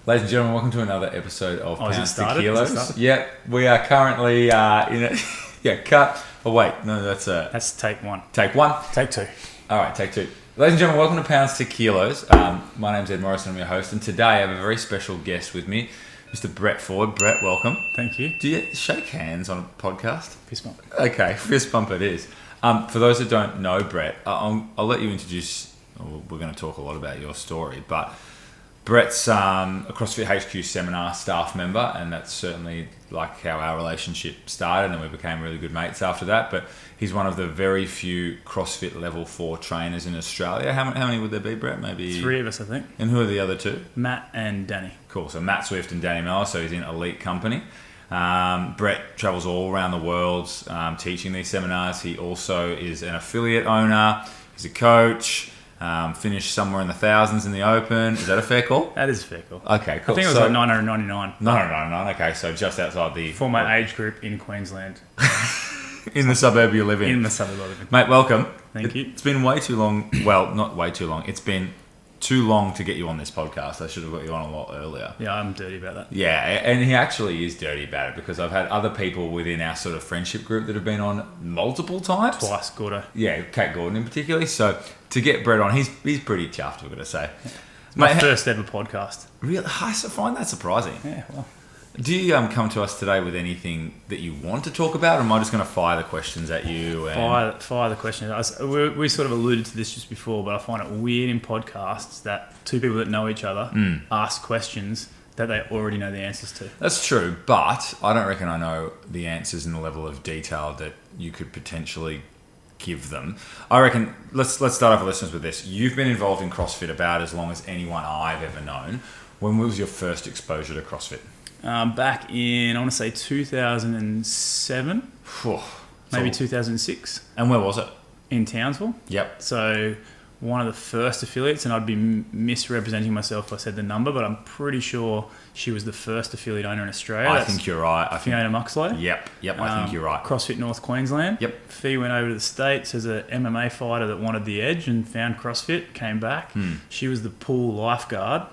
Ladies and gentlemen, welcome to another episode of Pounds to Kilos. Is it started? Yep, we are currently in a cut. Oh wait, no, That's take one. take one. Take two. All right, take two. Ladies and gentlemen, welcome to Pounds to Kilos. My name's Ed Morrison, I'm your host, and today I have a very special guest with me, Mr. Brett Fforde. Brett, welcome. Thank you. Do you shake hands on a podcast? Fist bump. Okay, fist bump it is. For those that don't know Brett, I'll let you introduce. We're going to talk a lot about your story, but Brett's a CrossFit HQ seminar staff member, and that's certainly like how our relationship started, and we became really good mates after that. But he's one of the very few CrossFit level 4 trainers in Australia. How many would there be, Brett? Maybe 3 of us, I think. And who are the other 2? Matt and Danny. Cool. So Matt Swift and Danny Miller. So he's in elite company. Brett travels all around the world teaching these seminars. He also is an affiliate owner. He's a coach. Finished somewhere in the thousands in the Open. Is that a fair call? That is a fair call. Okay, cool. I think it was like 999. 999. Okay, so just outside the... For my age group in Queensland. In the suburb you live in. In the suburb I live in. Mate, welcome. Thank you. It's been way too long. Well, not way too long. It's been too long to get you on this podcast. I should have got you on a lot earlier. Yeah, I'm dirty about that. Yeah, and he actually is dirty about it because I've had other people within our sort of friendship group that have been on multiple times. Twice, Gordo. Yeah, Kate Gordon in particular. So to get Brett on, he's pretty chuffed, we've got to say. It's my first ever podcast. Really? I find that surprising. Yeah, well. Do you come to us today with anything that you want to talk about, or am I just going to fire the questions at you? And... Fire the questions. We sort of alluded to this just before, but I find it weird in podcasts that 2 people that know each other ask questions that they already know the answers to. That's true, but I don't reckon I know the answers in the level of detail that you could potentially give them. I reckon, let's start off our listeners with this. You've been involved in CrossFit about as long as anyone I've ever known. When was your first exposure to CrossFit? Back in, I want to say 2007, maybe 2006. And where was it? In Townsville. Yep. So one of the first affiliates, and I'd be misrepresenting myself if I said the number, but I'm pretty sure she was the first affiliate owner in Australia. I think you're right. Fiona Muxlow. Yep, I think you're right. CrossFit North Queensland. Yep. Fee went over to the States as a MMA fighter that wanted the edge and found CrossFit, came back. She was the pool lifeguard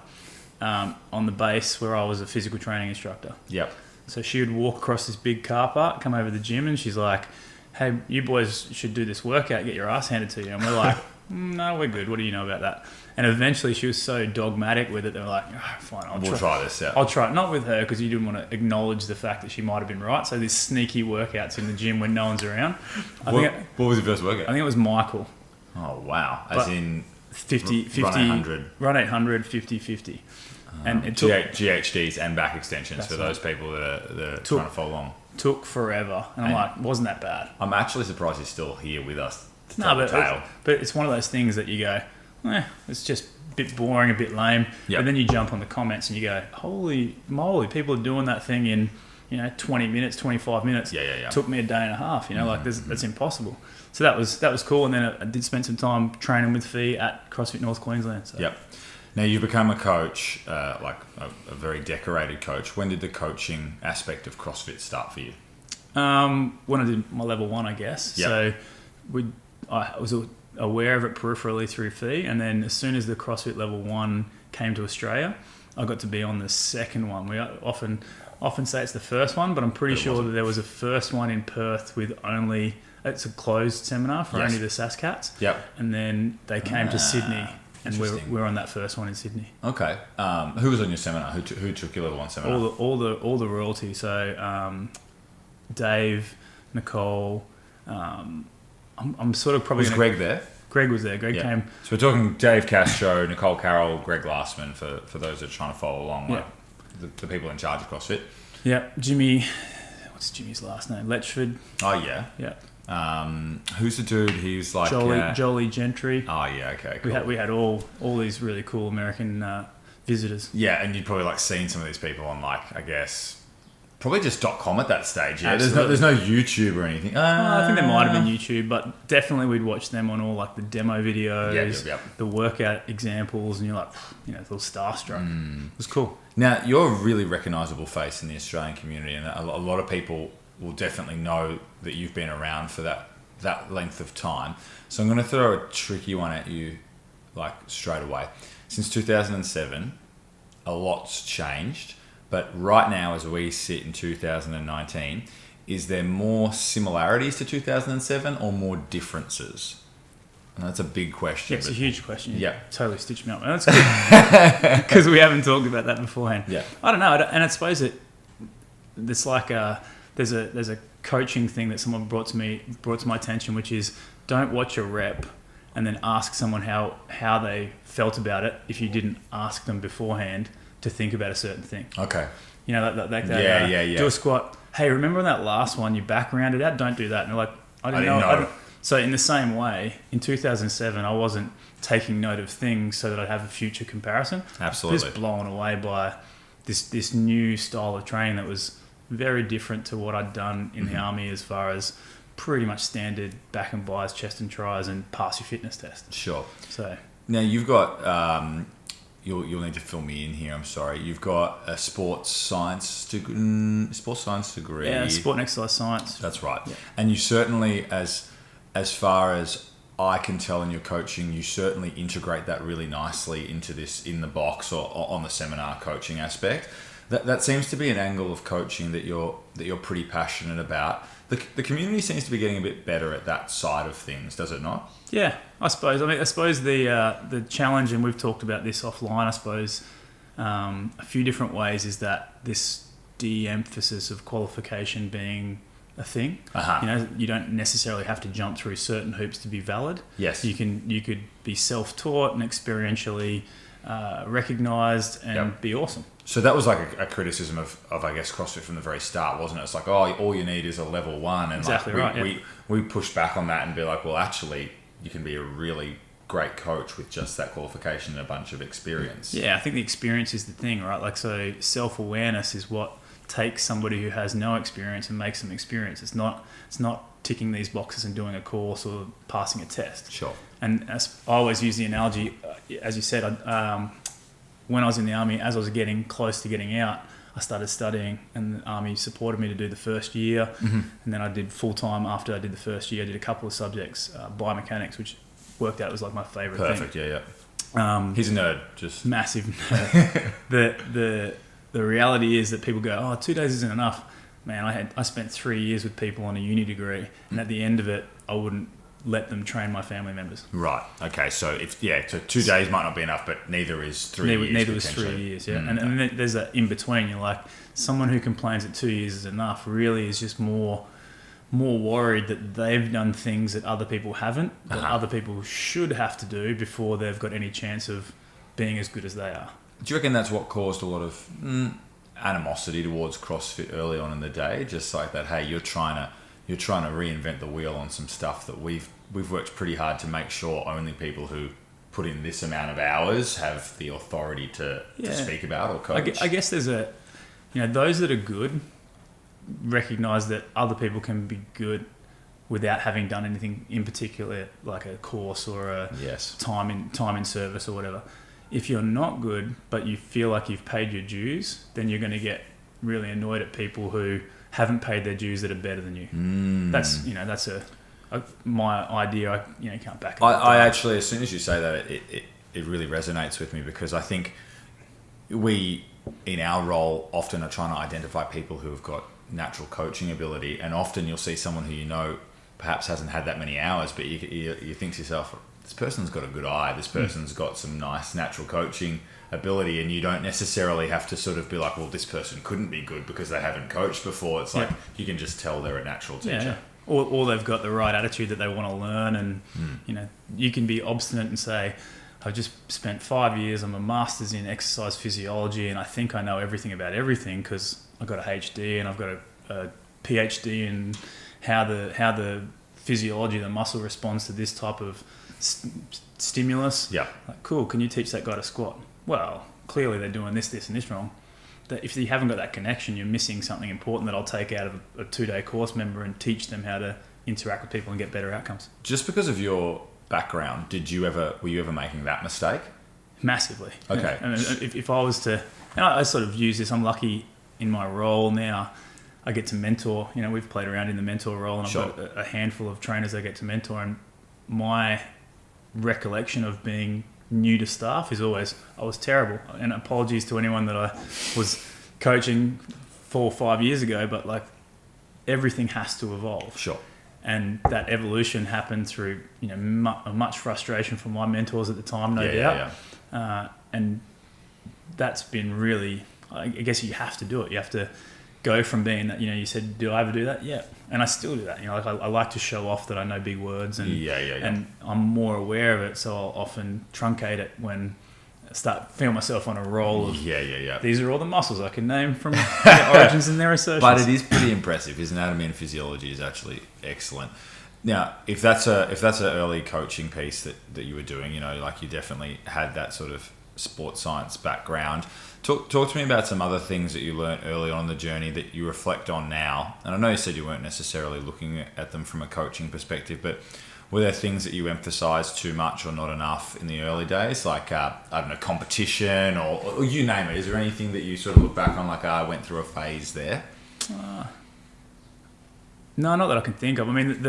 on the base where I was a physical training instructor. Yep. So she would walk across this big car park, come over to the gym, and she's like, hey, you boys should do this workout, get your ass handed to you. And we're like, no, we're good. What do you know about that? And eventually she was so dogmatic with it, they were like, oh, fine, we'll try this out. I'll try it. Not with her, because you didn't want to acknowledge the fact that she might have been right. So these sneaky workouts in the gym when no one's around. What was your first workout? I think it was Michael. Oh, wow. As in 50, run 800. Run 800, 50, 50. And it took GHDs and back extensions for those people that are trying to follow along. Took forever. And I'm like, wasn't that bad? I'm actually surprised he's still here with us. But it's one of those things that you go, it's just a bit boring, a bit lame. Yep. But then you jump on the comments and you go, holy moly, people are doing that thing in 20 minutes, 25 minutes. Yeah. Took me a day and a half. That's impossible. So that was cool. And then I did spend some time training with Fee at CrossFit North Queensland. So. Yep. Now you've become a coach, like a very decorated coach. When did the coaching aspect of CrossFit start for you? When I did my level 1, I guess. Yep. So I was aware of it peripherally through Fee, and then as soon as the CrossFit level 1 came to Australia, I got to be on the second one. We often say it's the first one, but I'm pretty sure that there was a first one in Perth with only, it's a closed seminar for only the Saskats. Yep. And then they came to Sydney. And we're on that first one in Sydney. Okay. Who was on your seminar? Who took your level 1 seminar? All the royalty. So Dave, Nicole. I'm sort of probably. Was Greg there? Greg was there. Greg came. So we're talking Dave Castro, Nicole Carroll, Greg Glassman for those that are trying to follow along. Like the people in charge of CrossFit. Yeah, Jimmy. What's Jimmy's last name? Letchford. Oh yeah. Yeah. Who's the dude? He's like Jolie Gentry. Oh yeah, okay, cool. We had all these really cool American visitors. Yeah, and you'd probably like seen some of these people on like, I guess, probably just .com at that stage. Yeah, there's no YouTube or anything. I think there might have been YouTube, but definitely we'd watch them on all like the demo videos, the workout examples, and you're like, a little starstruck. It was cool. Now you're a really recognisable face in the Australian community, and a lot of people will definitely know that you've been around for that length of time. So I'm going to throw a tricky one at you, like straight away. Since 2007, a lot's changed, but right now, as we sit in 2019, is there more similarities to 2007 or more differences? And that's a big question. Yeah, it's a huge question. Yeah. Totally stitched me up. And that's good because we haven't talked about that beforehand. Yeah. I don't know. And I suppose it's like there's a coaching thing that someone brought to my attention, which is don't watch a rep and then ask someone how they felt about it if you didn't ask them beforehand to think about a certain thing. Okay. You know, that Yeah. do a squat. Hey, remember on that last one you back rounded out? Don't do that. And they're like, I didn't know. So in the same way, in 2007, I wasn't taking note of things so that I'd have a future comparison. Absolutely. Just blown away by this new style of training that was very different to what I'd done in the army, as far as pretty much standard back and bis, chest and tries, and pass your fitness test. Sure. So now you've got you'll need to fill me in here. I'm sorry. You've got a sports science degree. Yeah, sport and exercise science. That's right. Yeah. And you certainly, as far as I can tell in your coaching, you certainly integrate that really nicely into this in the box or on the seminar coaching aspect. That seems to be an angle of coaching that you're pretty passionate about. The community seems to be getting a bit better at that side of things, does it not? Yeah, I suppose. I suppose the challenge, and we've talked about this offline, I suppose, a few different ways, is that this de-emphasis of qualification being a thing. Uh-huh. You know, you don't necessarily have to jump through certain hoops to be valid. Yes. You could be self-taught and experientially recognised and be awesome. So that was like a criticism of I guess CrossFit from the very start, wasn't it? It's like, oh, all you need is a level 1, and exactly like right. We pushed back on that and be like, well, actually, you can be a really great coach with just that qualification and a bunch of experience. Yeah, I think the experience is the thing, right? Like, so self-awareness is what takes somebody who has no experience and makes them experience. It's not ticking these boxes and doing a course or passing a test. Sure. And as I always use the analogy, as you said, when I was in the army, as I was getting close to getting out, I started studying, and the army supported me to do the first year. Mm-hmm. And then I did full-time after I did the first year. I did a couple of subjects, biomechanics, which worked out, was like my favourite thing. Perfect, yeah. He's a nerd, just massive nerd. The reality is that people go, oh, 2 days isn't enough. Man, I spent 3 years with people on a uni degree, and at the end of it, I wouldn't let them train my family members. Right. Okay. So so 2 days might not be enough, but neither is 3 years. Neither was 3 years. Yeah. And then there's that in between. You're like, someone who complains that 2 years is enough really is just more worried that they've done things that other people haven't, that other people should have to do before they've got any chance of being as good as they are. Do you reckon that's what caused a lot of animosity towards CrossFit early on in the day? Just like that, hey, you're trying to reinvent the wheel on some stuff that we've worked pretty hard to make sure only people who put in this amount of hours have the authority to speak about or coach. I guess there's those that are good recognize that other people can be good without having done anything in particular, like a course or a time in service or whatever. If you're not good, but you feel like you've paid your dues, then you're going to get really annoyed at people who haven't paid their dues that are better than you. That's my idea. I can't back it up. I actually, as soon as you say that, it really resonates with me, because I think we, in our role, often are trying to identify people who have got natural coaching ability, and often you'll see someone who perhaps hasn't had that many hours, but you think to yourself, this person's got a good eye, this person's got some nice natural coaching ability, and you don't necessarily have to sort of be like, well, this person couldn't be good because they haven't coached before. It's like you can just tell they're a natural teacher. Yeah. Or they've got the right attitude that they want to learn, and you can be obstinate and say, I've just spent 5 years, I'm a master's in exercise physiology, and I think I know everything about everything because I've got a HD and I've got a PhD in how the physiology of the muscle responds to this type of stimulus. Yeah. Like, cool, can you teach that guy to squat? Well, clearly they're doing this and this wrong. That if you haven't got that connection, you're missing something important that I'll take out of a 2-day course member and teach them how to interact with people and get better outcomes. Just because of your background, were you ever making that mistake? Massively. Okay. Yeah. And if I was to, and I sort of use this, I'm lucky in my role now, I get to mentor. We've played around in the mentor role, and I've got a handful of trainers I get to mentor, and my recollection of being new to staff is always, I was terrible. And apologies to anyone that I was coaching 4 or 5 years ago, but like everything has to evolve. Sure. And that evolution happened through, much frustration from my mentors at the time, no doubt. And that's been really, I guess you have to do it. You have to go from being that, you said, do I ever do that? Yeah. And I still do that. I like to show off that I know big words and and I'm more aware of it. So I'll often truncate it when I start feeling myself on a roll of these are all the muscles I can name from their origins and their assertions. But it is pretty impressive. His anatomy and physiology is actually excellent. Now, if that's an early coaching piece that you were doing, like you definitely had that sort of sports science background. Talk to me about some other things that you learnt early on in the journey that you reflect on now. And I know you said you weren't necessarily looking at them from a coaching perspective, but were there things that you emphasised too much or not enough in the early days? Like, I don't know, competition or you name it. Is there anything that you sort of look back on like, I went through a phase there? No, not that I can think of. I mean,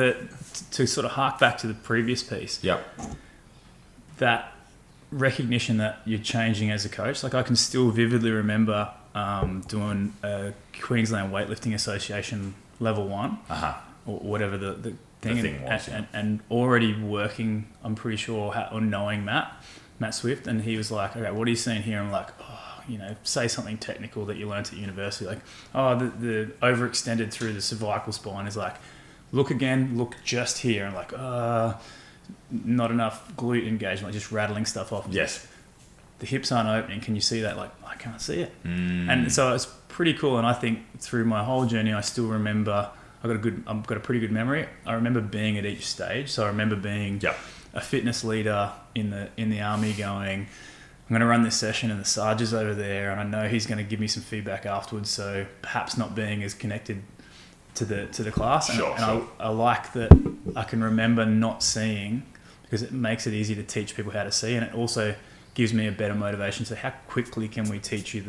to sort of hark back to the previous piece. Yep. That recognition that you're changing as a coach. Like I can still vividly remember doing a Queensland Weightlifting Association level 1 or whatever the thing was, and already working, I'm pretty sure, or knowing Matt Swift, and he was like, okay, what are you seeing here? I'm like, say something technical that you learnt at university, like, the overextended through the cervical spine is like, look just here, and like, not enough glute engagement, like just rattling stuff off. Yes. The hips aren't opening. Can you see that? Like, I can't see it. And so it's pretty cool. And I think through my whole journey, I still remember, I've got a pretty good memory. I remember being at each stage. So I remember being a fitness leader in the army going, I'm going to run this session and the Sarge is over there and I know he's going to give me some feedback afterwards. So perhaps not being as connected to the class. Sure. I like that I can remember not seeing, because it makes it easy to teach people how to see, and it also gives me a better motivation. So how quickly can we teach you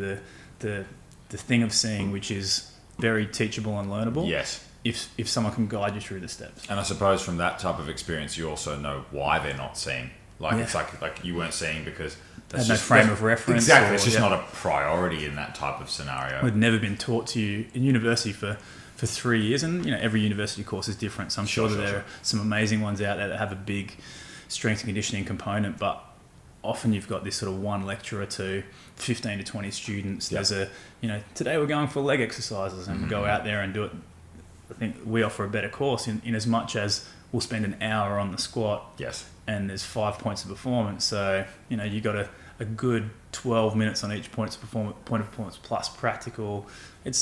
the thing of seeing, which is very teachable and learnable? Yes. If someone can guide you through the steps. And I suppose from that type of experience, you also know why they're not seeing. Like it's like you weren't seeing because that's no frame of reference. Exactly. It's just not a priority in that type of scenario. It had never been taught to you in university for 3 years, and every university course is different. So I'm sure there are some amazing ones out there that have a big strength and conditioning component, but often you've got this sort of one lecturer to 15 to 20 students. There's today we're going for leg exercises, and we'll go out there and do it. I think we offer a better course in as much as we'll spend an hour on the squat. Yes. And there's 5 points of performance. So, you got a good 12 minutes on each point of performance plus practical. It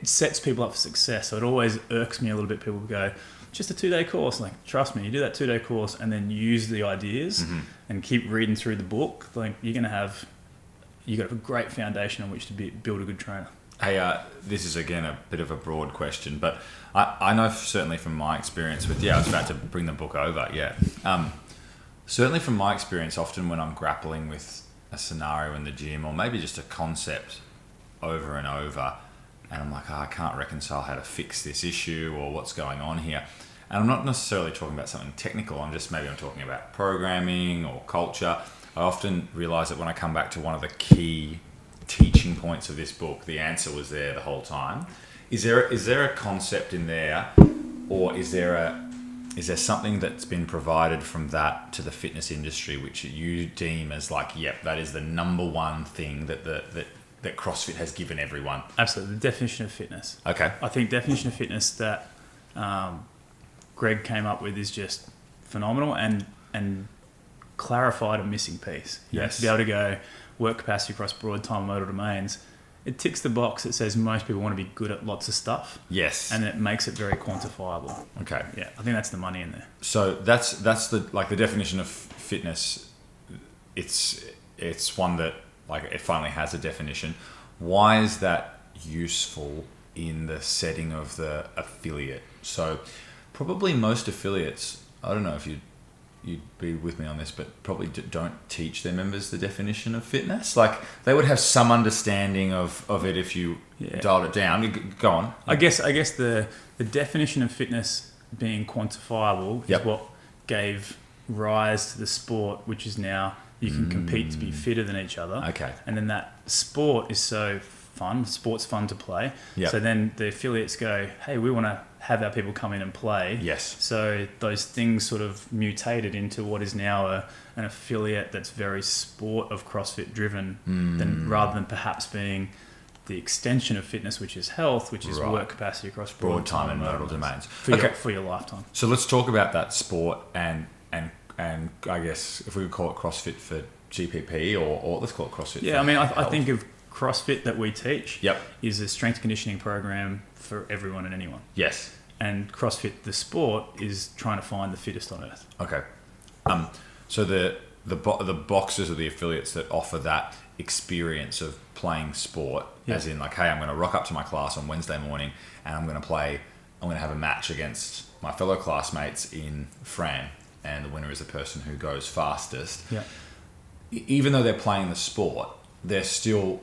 sets people up for success. So it always irks me a little bit. People go, just a 2-day course. Like, trust me, you do that 2-day course and then use the ideas and keep reading through the book. Like, you got to have a great foundation on which to build a good trainer. Hey, this is again a bit of a broad question, but I know certainly from my experience with, I was about to bring the book over. Certainly from my experience, often when I'm grappling with a scenario in the gym or maybe just a concept over and over, and I'm like, I can't reconcile how to fix this issue or what's going on here. And I'm not necessarily talking about something technical. I'm talking about programming or culture. I often realize that when I come back to one of the key teaching points of this book, the answer was there the whole time. Is there a concept in there, or is there something that's been provided from that to the fitness industry which you deem as like, that is the number one thing that that CrossFit has given everyone? Absolutely. The definition of fitness. Okay. I think definition of fitness that Greg came up with is just phenomenal and clarified a missing piece. Yes. To be able to go work capacity across broad time and modal domains, it ticks the box that says most people want to be good at lots of stuff. Yes. And it makes it very quantifiable. Okay. Yeah, I think that's the money in there. So that's the definition of fitness. It's one that it finally has a definition. Why is that useful in the setting of the affiliate? So probably most affiliates, I don't know if you'd be with me on this, but probably don't teach their members the definition of fitness. Like, they would have some understanding of it if you dialed it down. Go on. I guess the definition of fitness being quantifiable is what gave rise to the sport, which is now you can compete to be fitter than each other. Okay. And then that sport is so fun. Sport's fun to play. Yep. So then the affiliates go, hey, we want to have our people come in and play. Yes. So those things sort of mutated into what is now an affiliate that's very sport of CrossFit driven, rather than perhaps being the extension of fitness, which is health, which is work capacity across broad time and modal domains for your lifetime. So let's talk about that sport and I guess if we would call it CrossFit for GPP or let's call it CrossFit. Yeah, I mean, I think of CrossFit that we teach Yep. is a strength conditioning program for everyone and anyone. Yes. And CrossFit, the sport, is trying to find the fittest on earth. Okay. So the boxers or the affiliates that offer that experience of playing sport, as in like, hey, I'm going to rock up to my class on Wednesday morning and I'm going to have a match against my fellow classmates in Fran, and the winner is the person who goes fastest. Yeah. Even though they're playing the sport, they're still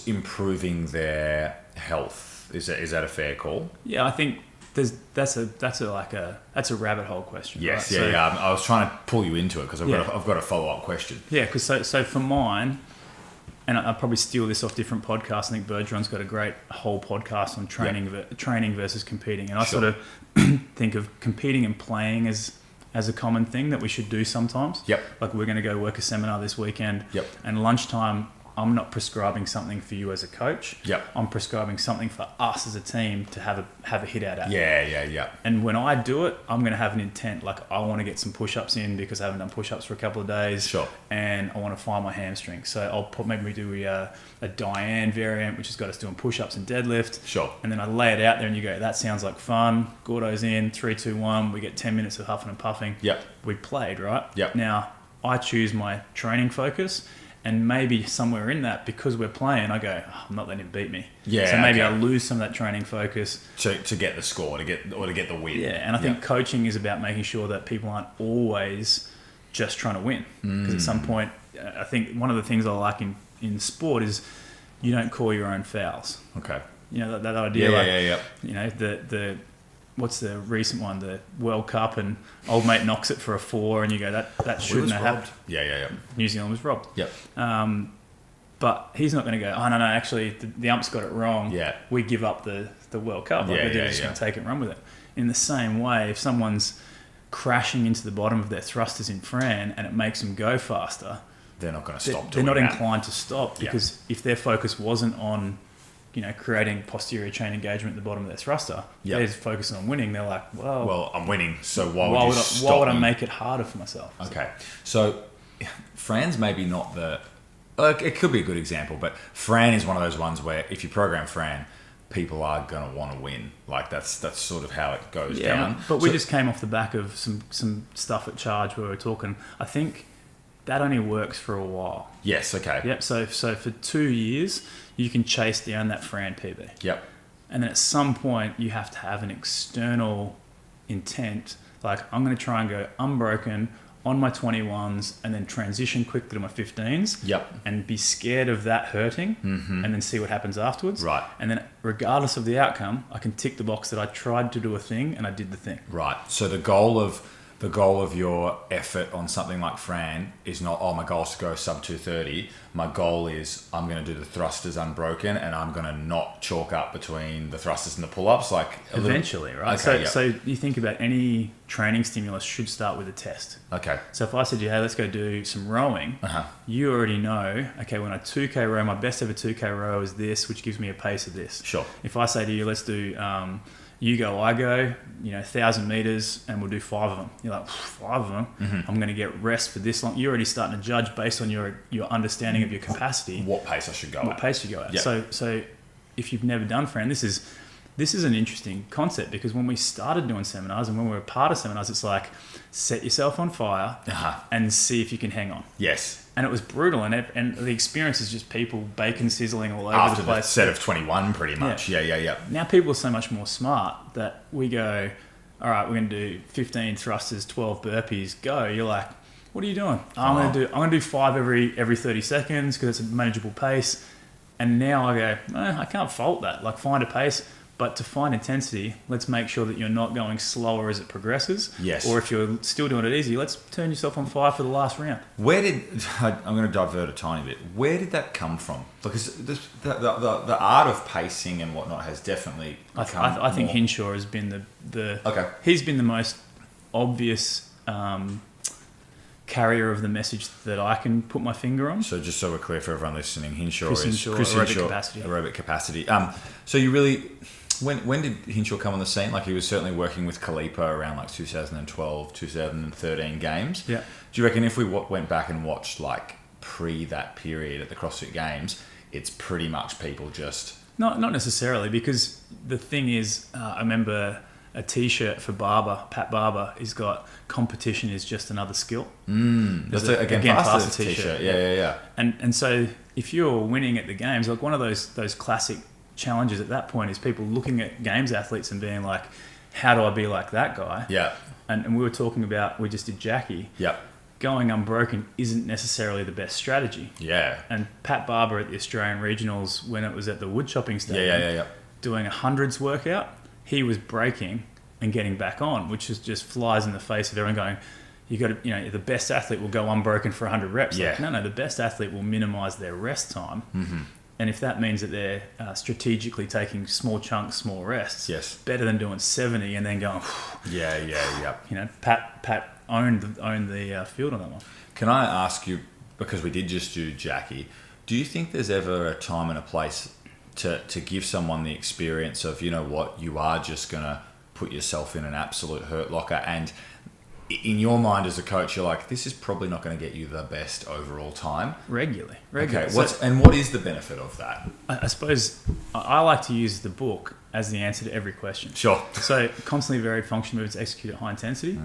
improving their health. Is that a fair call? Yeah, I think that's a rabbit hole question. Yes, right? yeah. I was trying to pull you into it because I've got a follow up question. Yeah, because so for mine, and I'll probably steal this off different podcasts. I think Bergeron's got a great whole podcast on training versus competing, and I sort of think of competing and playing as a common thing that we should do sometimes. Yep. Like we're going to go work a seminar this weekend. Yep. And lunchtime, I'm not prescribing something for you as a coach. Yep. I'm prescribing something for us as a team to have a hit out at. Yeah. And when I do it, I'm going to have an intent. Like I want to get some push-ups in because I haven't done push-ups for a couple of days. Sure. And I want to find my hamstring. So maybe we do a Diane variant, which has got us doing push-ups and deadlift. Sure. And then I lay it out there and you go, that sounds like fun. Gordo's in, 3, 2, 1. We get 10 minutes of huffing and puffing. Yep. We played, right? Yep. Now, I choose my training focus. And maybe somewhere in that, because we're playing, I go, I'm not letting him beat me. Yeah. So maybe I lose some of that traiaining focus to get the score, to get the win. Yeah, and I think coaching is about making sure that people aren't always just trying to win. Because at some point, I think one of the things I like in sport is you don't call your own fouls. Okay. You know, that idea. Yeah. You know, the what's the recent one? The World Cup, and old mate knocks it for a 4, and you go, that shouldn't have happened. Yeah. New Zealand was robbed. Yep. But he's not going to go, oh, no, actually, the ump's got it wrong. Yeah. We give up the World Cup. We're just going to take it and run with it. In the same way, if someone's crashing into the bottom of their thrusters in Fran and it makes them go faster, they're not going to stop They're doing not that. inclined to stop because if their focus wasn't on, creating posterior chain engagement at the bottom of their thruster, they're focusing on winning. They're like, well, I'm winning, so why would I make it harder for myself? Okay. So Fran's maybe not it could be a good example, but Fran is one of those ones where if you program Fran, people are going to want to win. Like that's sort of how it goes down. But we just came off the back of some stuff at Charge where we were talking. I think that only works for a while. Yes, okay. Yep, so for 2 years, you can chase down that Fran PB. Yep. And then at some point, you have to have an external intent. Like, I'm going to try and go unbroken on my 21s and then transition quickly to my 15s. Yep. And be scared of that hurting and then see what happens afterwards. Right. And then regardless of the outcome, I can tick the box that I tried to do a thing and I did the thing. Right. So the goal of your effort on something like Fran is not, my goal is to go sub 230. My goal is I'm going to do the thrusters unbroken and I'm going to not chalk up between the thrusters and the pull-ups. Like eventually, right? Okay, so you think about any training stimulus should start with a test. Okay. So if I said to you, hey, let's go do some rowing, you already know, okay, when I 2K row, my best ever 2K row is this, which gives me a pace of this. Sure. If I say to you, let's do... you go, I go, 1,000 meters, and we'll do 5 of them. You're like, 5 of them? Mm-hmm. I'm going to get rest for this long. You're already starting to judge based on your understanding of your capacity. What pace I should go at. What pace you go at. Yep. So if you've never done Fran, this is an interesting concept because when we started doing seminars and when we were part of seminars, it's like, set yourself on fire and see if you can hang on. Yes. And it was brutal, and the experience is just people bacon sizzling all over After the place. the set of 21, pretty much. Yeah. Now people are so much more smart that we go, all right, we're going to do 15 thrusters, 12 burpees, go. You're like, what are you doing? I'm going to do 5 every 30 seconds because it's a manageable pace. And now I go, I can't fault that. Like find a pace. But to find intensity, let's make sure that you're not going slower as it progresses. Yes. Or if you're still doing it easy, let's turn yourself on fire for the last round. I'm going to divert a tiny bit. Where did that come from? Because the art of pacing and whatnot has definitely become I think more... Hinshaw has been the Okay. He's been the most obvious carrier of the message that I can put my finger on. So just so we're clear for everyone listening, Hinshaw Chris is Hinshaw, aerobic capacity. So you really... When did Hinshaw come on the scene? Like, he was certainly working with Kalipa around like 2012, 2013 games. Yeah. Do you reckon if we went back and watched like pre that period at the CrossFit Games, it's pretty much people just... Not necessarily, because the thing is, I remember a T-shirt for Pat Barber. He's got competition is just another skill. That's again faster T-shirt. Yeah. And so if you're winning at the games, like one of those classic challenges at that point is people looking at games athletes and being like, how do I be like that guy? Yeah. And we were talking about, we just did Jackie. Yeah. Going unbroken isn't necessarily the best strategy. Yeah. And Pat Barber at the Australian Regionals, when it was at the wood chopping stadium, doing a hundreds workout, he was breaking and getting back on, which is just flies in the face of everyone going, you got to, the best athlete will go unbroken for 100 reps. Yeah. Like, no, the best athlete will minimize their rest time. Mm-hmm. And if that means that they're strategically taking small chunks, small rests, yes, better than doing 70 and then going, yeah. Pat owned the field on that one. Can I ask you, because we did just do Jackie, do you think there's ever a time and a place to give someone the experience of, you know what, you are just going to put yourself in an absolute hurt locker, and in your mind as a coach, you're like, this is probably not going to get you the best overall time? Regularly. Okay, what is the benefit of that? I suppose I like to use the book as the answer to every question. Sure. So constantly varied function movements executed at high intensity.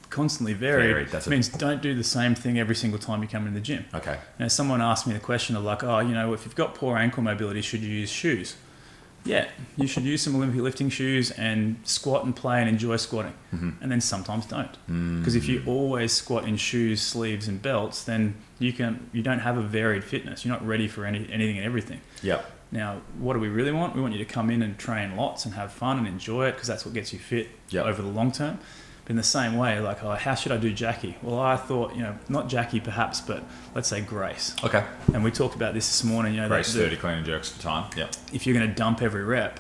Constantly varied means don't do the same thing every single time you come in the gym. Okay. Now, someone asked me the question of like, if you've got poor ankle mobility, should you use shoes? Yeah, you should use some Olympic lifting shoes and squat and play and enjoy squatting. Mm-hmm. And then sometimes don't. Because if you always squat in shoes, sleeves and belts, then you don't have a varied fitness. You're not ready for anything and everything. Yeah. Now, what do we really want? We want you to come in and train lots and have fun and enjoy it, because that's what gets you fit over the long term. But in the same way, like, how should I do Jackie? Well, I thought, not Jackie perhaps, but let's say Grace. Okay. And we talked about this morning. Grace 30 clean and jerks for time. Yeah. If you're going to dump every rep,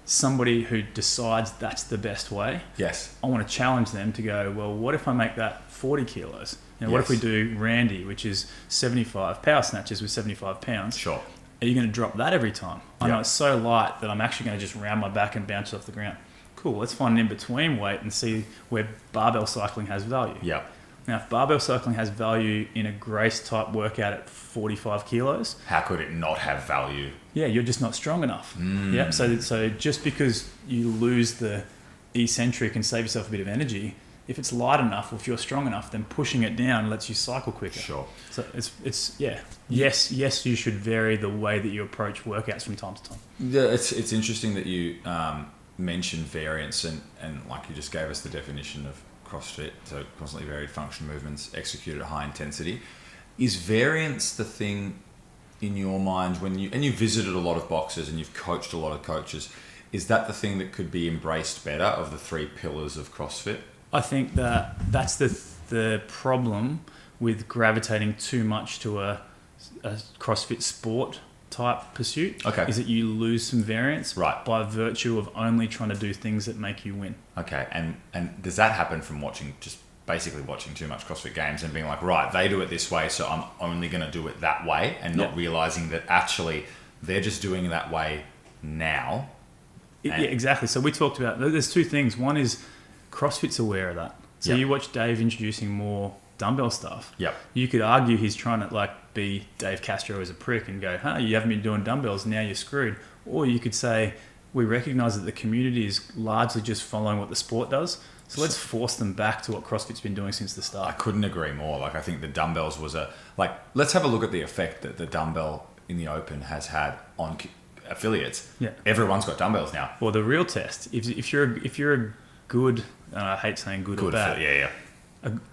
somebody who decides that's the best way, yes, I want to challenge them to go, well, what if I make that 40 kilos? What if we do Randy, which is 75 power snatches with 75 pounds? Sure. Are you going to drop that every time? I know it's so light that I'm actually going to just round my back and bounce it off the ground. Cool, let's find an in-between weight and see where barbell cycling has value. Yeah. Now, if barbell cycling has value in a Grace-type workout at 45 kilos... How could it not have value? Yeah, you're just not strong enough. Yeah. So just because you lose the eccentric and save yourself a bit of energy, if it's light enough or if you're strong enough, then pushing it down lets you cycle quicker. Sure. So it's Yes, you should vary the way that you approach workouts from time to time. Yeah, it's interesting that you mentioned variance and like you just gave us the definition of CrossFit, so constantly varied function movements executed at high intensity. Is variance the thing in your mind when you visited a lot of boxers and you've coached a lot of coaches, is that the thing that could be embraced better of the three pillars of CrossFit? I think that's the problem with gravitating too much to a CrossFit sport type pursuit. Okay. Is that you lose some variance by virtue of only trying to do things that make you win. Okay, and does that happen from basically watching too much CrossFit Games and being like, right, they do it this way, so I'm only going to do it that way, and not realizing that actually they're just doing it that way now? Yeah, exactly. So we talked about, there's two things. One is CrossFit's aware of that. So you watch Dave introducing more dumbbell stuff. Yep. You could argue he's trying to be Dave Castro as a prick and go, you haven't been doing dumbbells, now you're screwed. Or you could say, we recognize that the community is largely just following what the sport does. So let's force them back to what CrossFit's been doing since the start. I couldn't agree more. I think the dumbbells was let's have a look at the effect that the dumbbell in the open has had on affiliates. Yeah. Everyone's got dumbbells now. Well, the real test, if you're a good, I hate saying good or bad.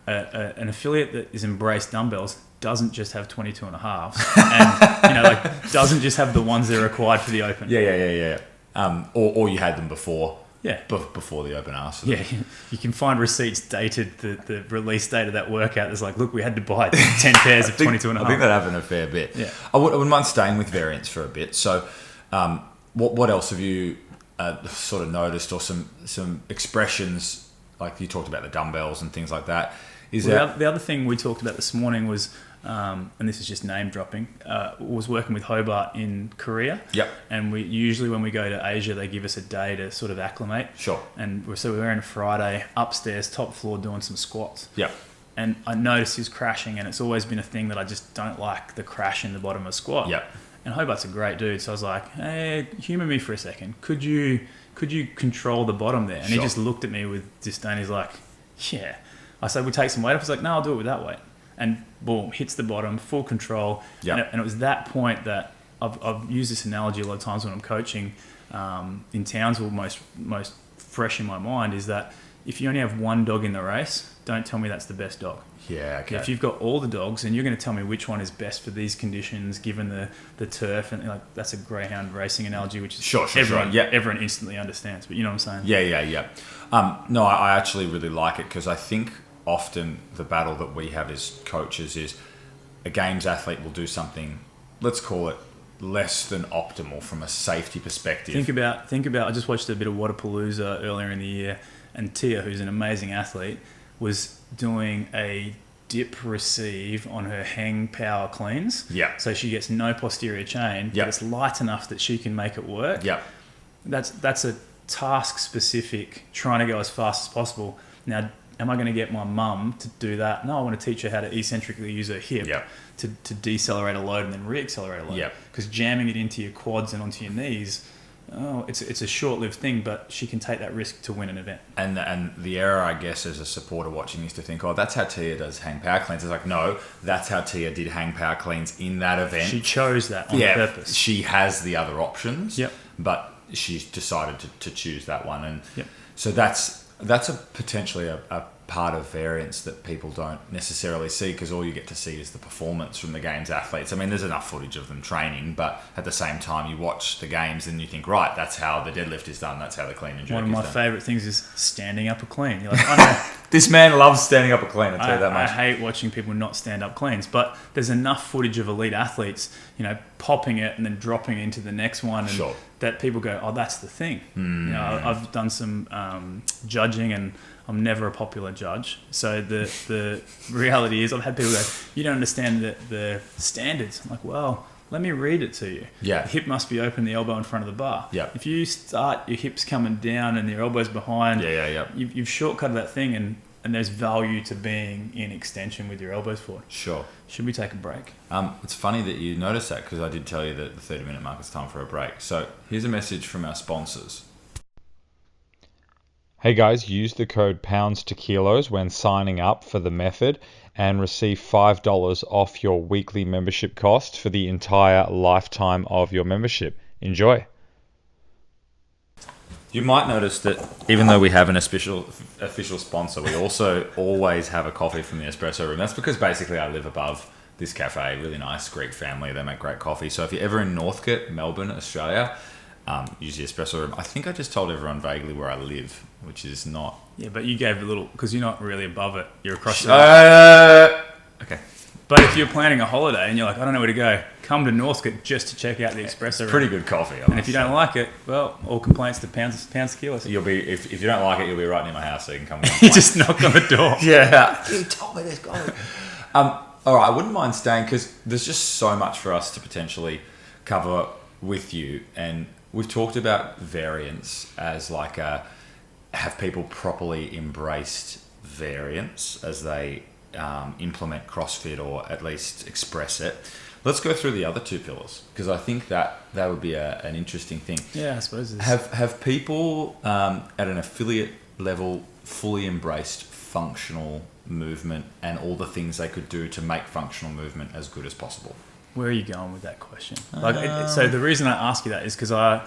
An affiliate that is embraced dumbbells doesn't just have 22.5 and doesn't just have the ones that are required for the open. Or you had them before. Yeah. Before the open ask. Yeah, you can find receipts dated the release date of that workout. There's like, look, we had to buy 10 pairs of 22 and a half. I think that happened a fair bit. Yeah. I wouldn't mind staying with variance for a bit. So what else have you sort of noticed, or some expressions, like you talked about the dumbbells and things like that? The other thing we talked about this morning was, and this is just name dropping, was working with Hobart in Korea. Yep. And we usually, when we go to Asia, they give us a day to sort of acclimate. Sure. And so we were on a Friday upstairs, top floor, doing some squats. Yep. And I noticed he was crashing, and it's always been a thing that I just don't like, the crash in the bottom of a squat. Yep. And Hobart's a great dude, so I was like, hey, humour me for a second. Could you control the bottom there? And Sure. he just looked at me with disdain. He's like, yeah. I said, we'll take some weight off. He's like, no, I'll do it with that weight. And boom, hits the bottom, full control. Yep. And it was that point that I've used this analogy a lot of times when I'm coaching in Townsville, most fresh in my mind, is that if you only have one dog in the race, don't tell me that's the best dog. Yeah, okay. If you've got all the dogs and you're going to tell me which one is best for these conditions, given the turf, and like that's a greyhound racing analogy, which is Sure. everyone instantly understands. But you know what I'm saying? Yeah. No, I actually really like it, because I think often the battle that we have as coaches is a games athlete will do something, let's call it less than optimal from a safety perspective. Think about. I just watched a bit of Wadapalooza earlier in the year, and Tia, who's an amazing athlete, was doing a dip receive on her hang power cleans. Yeah. So she gets no posterior chain, Yeah. but it's light enough that she can make it work. Yeah. That's a task specific, trying to go as fast as possible. Now, am I going to get my mum to do that? No, I want to teach her how to eccentrically use her hip Yeah. to decelerate a load and then re-accelerate a load. Yeah. Because jamming it into your quads and onto your knees, it's a short-lived thing, but she can take that risk to win an event. And the error, I guess, as a supporter watching is to think, oh, that's how Tia does hang power cleans. It's like, no, that's how Tia did hang power cleans in that event. She chose that on purpose. She has the other options, Yep. but she's decided to choose that one. And Yep. so that's potentially a part of variance that people don't necessarily see, because all you get to see is the performance from the games athletes. I mean, there's enough footage of them training, but at the same time, you watch the games and you think, right, that's how the deadlift is done, that's how the clean and jerk One of is my done. favourite things is standing up a clean. You're like, I know. This man loves standing up a clean, I'll tell you that I much. hate watching people not stand up cleans, but there's enough footage of elite athletes, popping it and then dropping into the next one, and Sure. that people go, oh, that's the thing. I've done some judging, and I'm never a popular judge. So the reality is, I've had people go, you don't understand the standards. I'm like, well, let me read it to you. Yeah. The hip must be open, the elbow in front of the bar. Yeah. If you start your hips coming down and your elbows behind, you've shortcutted that thing, and there's value to being in extension with your elbows forward. Sure. Should we take a break? It's funny that you noticed that, because I did tell you that the 30-minute mark is time for a break. So here's a message from our sponsors. Hey guys, use the code pounds to kilos when signing up for the method and receive $5 off your weekly membership cost for the entire lifetime of your membership. Enjoy. You might notice that even though we have an official sponsor, we also always have a coffee from the espresso room. That's because basically I live above this cafe, really nice Greek family. They make great coffee. So if you're ever in Northcote, Melbourne, Australia, use the espresso room. I think I just told everyone vaguely where I live, which is not... Yeah, but you gave a little, because you're not really above it. You're across the... Okay. But if you're planning a holiday and you're like, I don't know where to go, come to Northcote just to check out the espresso room. Pretty good coffee. And if you don't like it, well, all complaints to pounds to kilos. You'll be, if you don't like it, you'll be right near my house, so you can come. You just knock on the door. Yeah. You told me this coffee. All right, I wouldn't mind staying, because there's just so much for us to potentially cover with you, and we've talked about variance as like have people properly embraced variance as they implement CrossFit, or at least express it. Let's go through the other two pillars, because I think that would be an interesting thing. Yeah, I suppose it is. Have people at an affiliate level fully embraced functional movement and all the things they could do to make functional movement as good as possible? Where are you going with that question? So the reason I ask you that is because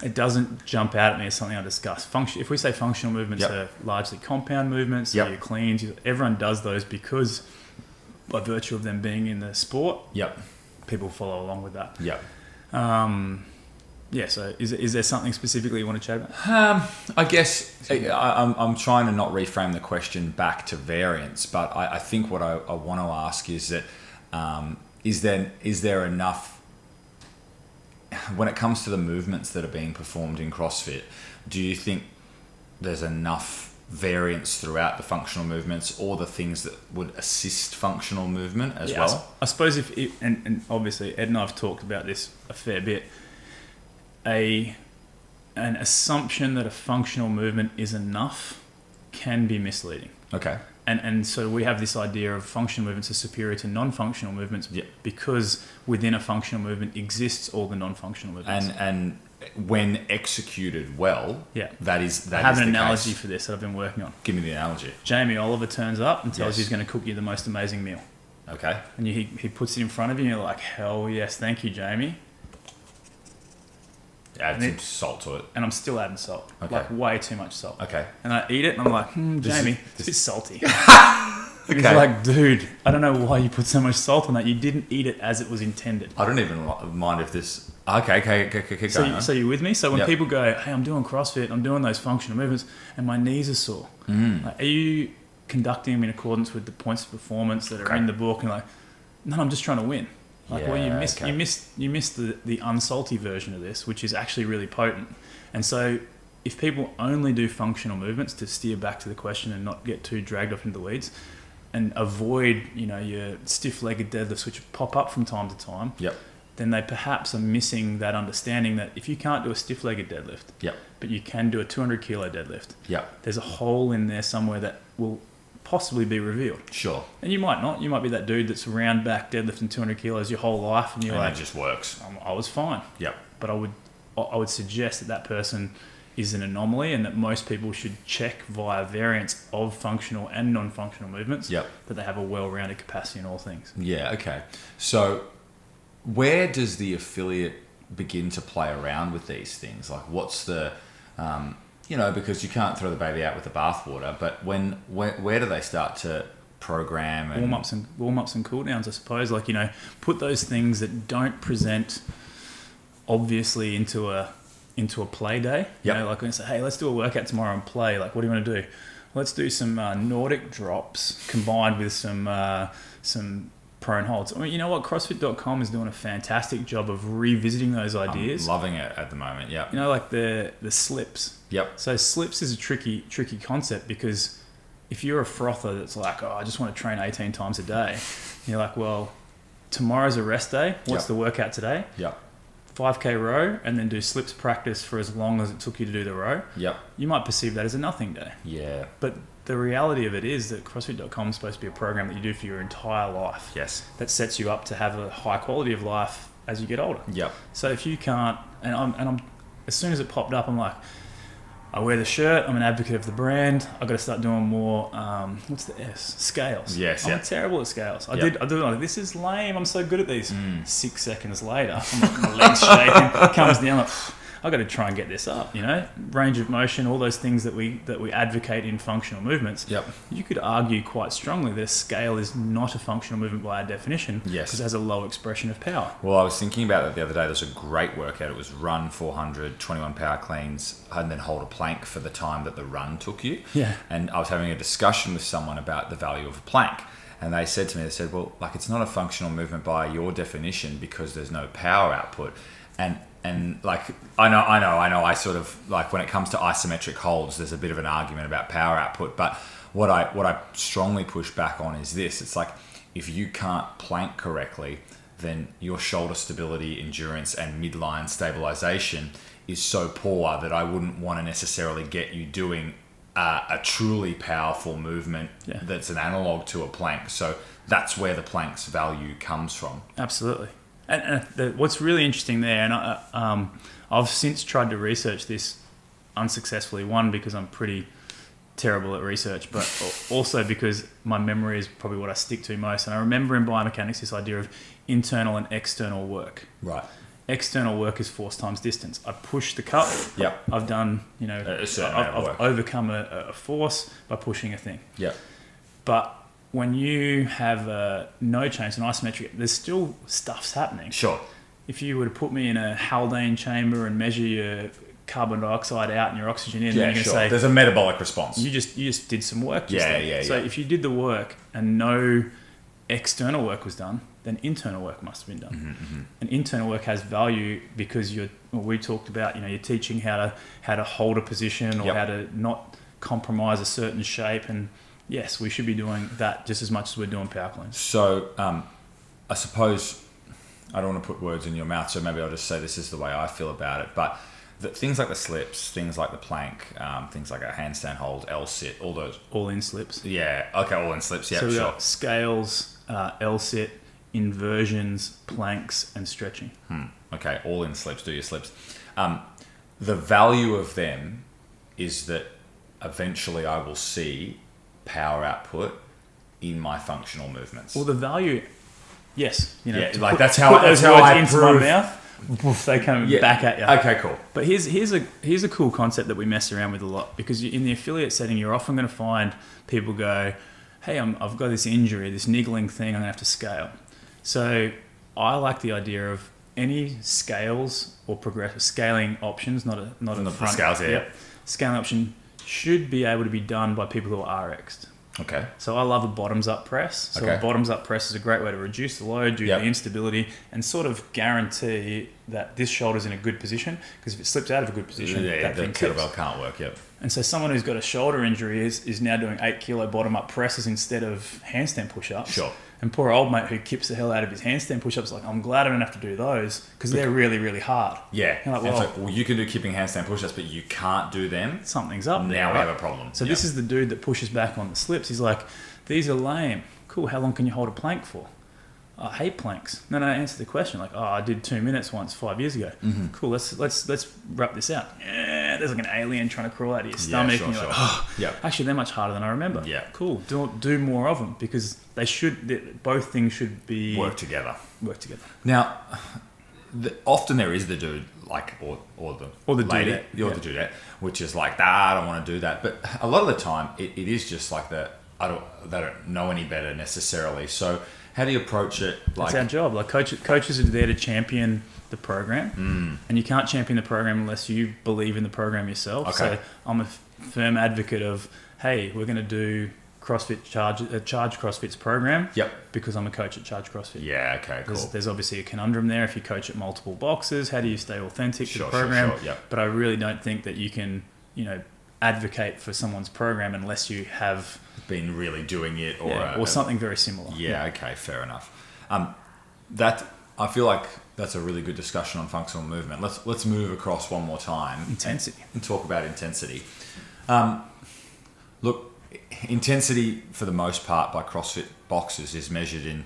it doesn't jump out at me as something I discuss. If we say functional movements are largely compound movements, so your cleans, everyone does those because by virtue of them being in the sport, people follow along with that. Yeah, so is there something specifically you want to chat about? I guess I'm trying to not reframe the question back to variance, but I think what I want to ask is that is there enough, when it comes to the movements that are being performed in CrossFit, do you think there's enough variance throughout the functional movements or the things that would assist functional movement as well? I suppose and obviously Ed and I have talked about this a fair bit. An assumption that a functional movement is enough can be misleading. Okay. And so we have this idea of functional movements are superior to non-functional movements because within a functional movement exists all the non-functional movements. And when executed well, that is I have an an analogy for this that I've been working on. Give me the analogy. Jamie Oliver turns up and tells you he's going to cook you the most amazing meal. Okay. And he puts it in front of you and you're like, hell yes, thank you, Jamie. Add some salt to it. And I'm still adding salt. Okay. Like way too much salt. Okay. And I eat it and I'm like, Jamie, it's a bit salty. Okay. He's like, dude, I don't know why you put so much salt on that. You didn't eat it as it was intended. I don't even mind if this... Okay, So you're with me? So when people go, hey, I'm doing CrossFit, I'm doing those functional movements, and my knees are sore. Like, are you conducting them in accordance with the points of performance that are in the book? And like, no, I'm just trying to win. Like, well, you missed the unsalty version of this, which is actually really potent. And so if people only do functional movements, to steer back to the question and not get too dragged off into the weeds, and avoid, your stiff-legged deadlifts, which pop up from time to time, then they perhaps are missing that understanding that if you can't do a stiff-legged deadlift, but you can do a 200-kilo deadlift, there's a hole in there somewhere that will possibly be revealed. Sure. And you might not. You might be that dude that's round back deadlifting 200 kilos your whole life, and you're like, it just works. I was fine. But I would suggest that person is an anomaly, and that most people should check via variance of functional and non-functional movements that they have a well-rounded capacity in all things. Yeah. Okay. So where does the affiliate begin to play around with these things? Like, what's the because you can't throw the baby out with the bathwater, but where do they start to program and warm-ups and cool downs, I suppose? Like, put those things that don't present obviously into a play day. Like when you say, hey, let's do a workout tomorrow and play. Like, what do you want to do? Let's do some Nordic drops combined with some prone holds. I mean, you know what? CrossFit.com is doing a fantastic job of revisiting those ideas. I'm loving it at the moment. Yeah. Like the slips. Yep. So slips is a tricky concept, because if you're a frother that's like, I just want to train 18 times a day, you're like, well, tomorrow's a rest day. What's the workout today? 5K row, and then do slips practice for as long as it took you to do the row. You might perceive that as a nothing day. Yeah. But the reality of it is that CrossFit.com is supposed to be a program that you do for your entire life. Yes. That sets you up to have a high quality of life as you get older. So if you can't, and I'm as soon as it popped up, I'm like, I wear the shirt, I'm an advocate of the brand, I've got to start doing more, what's the S? Scales. Yes, I'm terrible at scales. I do like, this is lame, I'm so good at these. 6 seconds later, I'm like, my legs shaking, comes down, like, I've got to try and get this up, range of motion, all those things that we advocate in functional movements. You could argue quite strongly that a scale is not a functional movement by our definition, because it has a low expression of power. Well, I was thinking about that the other day. There was a great workout. It was run 400, 21 power cleans, and then hold a plank for the time that the run took you. And I was having a discussion with someone about the value of a plank. And they said to me, well, like, it's not a functional movement by your definition because there's no power output. And like, I know, I sort of, like, when it comes to isometric holds, there's a bit of an argument about power output. But what I strongly push back on is this. It's like, if you can't plank correctly, then your shoulder stability, endurance, and midline stabilization is so poor that I wouldn't want to necessarily get you doing a truly powerful movement that's an analog to a plank. So that's where the plank's value comes from. Absolutely. And what's really interesting there, and I've since tried to research this unsuccessfully, one, because I'm pretty terrible at research, but also because my memory is probably what I stick to most. And I remember in biomechanics this idea of internal and external work. Right. External work is force times distance. I push the cup. I've done, I've overcome a force by pushing a thing. But when you have no change in isometric, there's still stuff's happening. Sure. if you were to put me in a Haldane chamber and measure your carbon dioxide out and your oxygen in, then you're going to say there's a metabolic response. you just did some work. Yeah. So if you did the work and no external work was done, then internal work must have been done. Mm-hmm. And internal work has value because we talked about, you're teaching how to hold a position or how to not compromise a certain shape. And yes, we should be doing that just as much as we're doing power cleans. So I suppose I don't want to put words in your mouth, so maybe I'll just say this is the way I feel about it. But things like the slips, things like the plank, things like a handstand hold, L-sit, all those. All-in slips. Yeah, okay, all-in slips, yeah, so we've sure. got scales, L-sit, inversions, planks, and stretching. Okay, all-in slips, do your slips. The value of them is that eventually I will see power output in my functional movements. Well, the value, yes. That's how I into prove. my mouth. Poof, they come back at you. Okay, cool. But here's a cool concept that we mess around with a lot, because in the affiliate setting, you're often going to find people go, hey, I've got this injury, this niggling thing, I'm going to have to scale. So I like the idea of any scales or progressive scaling options, not a front. Scales, yeah. Scaling option should be able to be done by people who are RX'd. Okay. So I love a bottoms-up press. So a bottoms-up press is a great way to reduce the load, do the instability, and sort of guarantee that this shoulder's in a good position. Because if it slips out of a good position, that the thing tips. kettlebell can't work. Yep. And so someone who's got a shoulder injury is now doing 8 kilo bottom-up presses instead of handstand push-ups. Sure. And poor old mate who kips the hell out of his handstand push-ups, like, I'm glad I don't have to do those because they're really, really hard. Yeah. You're like, well, it's like, you can do kipping handstand push-ups, but you can't do them. Something's up there. Now we right? have a problem. So this is the dude that pushes back on the slips. He's like, these are lame. Cool, how long can you hold a plank for? I hate planks. No, answer the question. Like, I did 2 minutes once 5 years ago. Mm-hmm. Cool, let's wrap this out. Yeah, there's like an alien trying to crawl out of your stomach. Sure, and you're like, actually, they're much harder than I remember. Yeah. Cool, do more of them because both things should be... Work together. Now, often there is the dude, like, or the lady, dudette. or the dudette, which is like, I don't want to do that. But a lot of the time, it is just like they don't know any better necessarily. So how do you approach it? That's our job. Like coaches are there to champion the program, and you can't champion the program unless you believe in the program yourself. Okay. So I'm a firm advocate of, hey, we're going to do CrossFit Charge CrossFit's program. Yep. Because I'm a coach at Charge CrossFit. Yeah. Okay. Cool. There's obviously a conundrum there. If you coach at multiple boxes, how do you stay authentic to the program? Sure. Yep. But I really don't think that you can, advocate for someone's program unless you have been really doing it or something very similar. Yeah. Okay. Fair enough. That I feel like that's a really good discussion on functional movement. Let's move across one more time. Intensity. And talk about intensity. Look, intensity for the most part by CrossFit boxers is measured in